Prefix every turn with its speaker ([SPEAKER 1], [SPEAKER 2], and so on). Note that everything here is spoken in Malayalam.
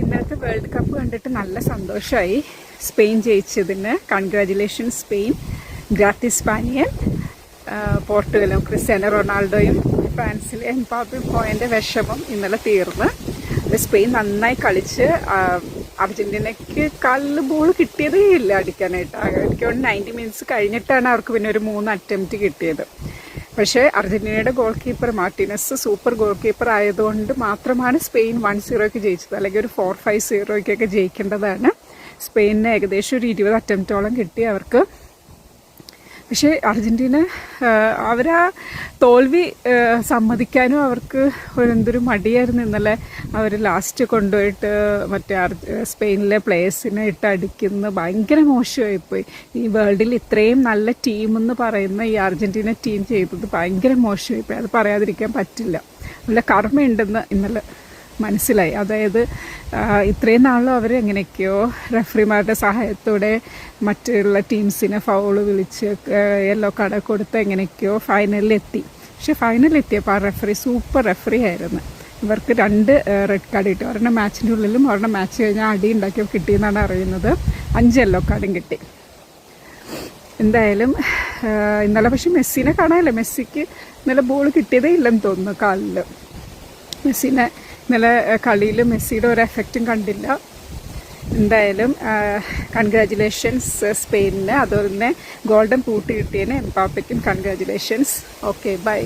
[SPEAKER 1] ഇന്നത്തെ വേൾഡ് കപ്പ് കണ്ടിട്ട് നല്ല സന്തോഷമായി. സ്പെയിൻ ജയിച്ചതിന് കൺഗ്രാജുലേഷൻ സ്പെയിൻ. ഗ്രാത്തി സ്പാനിയൻ. പോർട്ടുഗലും ക്രിസ്ത്യാനോ റൊണാൾഡോയും ഫ്രാൻസിലെ എംബാപ്പെ പോയതിൻ്റെ വിഷമം ഇന്നലെ തീർന്ന്. സ്പെയിൻ നന്നായി കളിച്ച് അർജന്റീനയ്ക്ക് കാലിൽ ബോൾ കിട്ടിയതേ ഇല്ല അടിക്കാനായിട്ട്. എനിക്ക് 90 മിനിറ്റ്സ് കഴിഞ്ഞിട്ടാണ് അവർക്ക് പിന്നെ ഒരു 3 അറ്റംപ്റ്റ് കിട്ടിയത്. പക്ഷേ അർജന്റീനയുടെ goal keeper Martinez super goal keeper ആയതുകൊണ്ട് മാത്രമാണ് സ്പെയിൻ 1-0 ജയിച്ചത്. അല്ലെങ്കിൽ ഒരു 4-5-0 ജയിക്കേണ്ടതാണ്. സ്പെയിനിന് ഏകദേശം ഒരു 20 അറ്റംപ്റ്റോളം കിട്ടി അവർക്ക്. പക്ഷേ അർജന്റീന അവരാ തോൽവി സമ്മതിക്കാനും അവർക്ക് എന്തൊരു മടിയായിരുന്നു. ഇന്നലെ അവർ ലാസ്റ്റ് കൊണ്ടുപോയിട്ട് മറ്റേ സ്പെയിനിലെ പ്ലേയേഴ്സിനെ ഇട്ട് അടിക്കുന്ന ഭയങ്കര മോശമായിപ്പോയി. ഈ വേൾഡിൽ ഇത്രയും നല്ല ടീമെന്ന് പറയുന്ന ഈ അർജന്റീന ടീം ചെയ്തത് ഭയങ്കര മോശമായിപ്പോയി. അത് പറയാതിരിക്കാൻ പറ്റില്ല. നല്ല കർമ്മയുണ്ടെന്ന് ഇന്നലെ മനസ്സിലായി. അതായത് ഇത്രയും നാളും അവർ എങ്ങനെയൊക്കെയോ റെഫറിമാരുടെ സഹായത്തോടെ മറ്റുള്ള ടീംസിനെ ഫൗള് വിളിച്ച് യെല്ലോ കാർഡ് കൊടുത്ത് എങ്ങനെയൊക്കെയോ ഫൈനലിലെത്തി. പക്ഷെ ഫൈനലിലെത്തിയപ്പോൾ ആ റെഫറി സൂപ്പർ റെഫറി ആയിരുന്നു. ഇവർക്ക് 2 റെഡ് കാർഡ് കിട്ടി. ഒരെണ്ണം മാച്ചിൻ്റെ ഉള്ളിലും ഒരെണ്ണം മാച്ച് കഴിഞ്ഞാൽ അടി ഉണ്ടാക്കി കിട്ടിയെന്നാണ് അറിയുന്നത്. 5 യെല്ലോ കാർഡും കിട്ടി. എന്തായാലും ഇന്നലെ പക്ഷെ മെസ്സിനെ കാണാനില്ല. മെസ്സിക്ക് ഇന്നലെ ബോൾ കിട്ടിയതേ ഇല്ലെന്ന് തോന്നുന്നു കാലിൽ. മെസ്സിനെ ഇന്നലെ കളിയിൽ മെസ്സിയുടെ ഒരു എഫക്റ്റും കണ്ടില്ല. എന്തായാലും കൺഗ്രാജുലേഷൻസ് സ്പെയിനിന്. അതുപോലെ തന്നെ ഗോൾഡൻ ബൂട്ട് കിട്ടിയതിന് എംബാപ്പയ്ക്കും കൺഗ്രാജുലേഷൻസ്. Okay, by.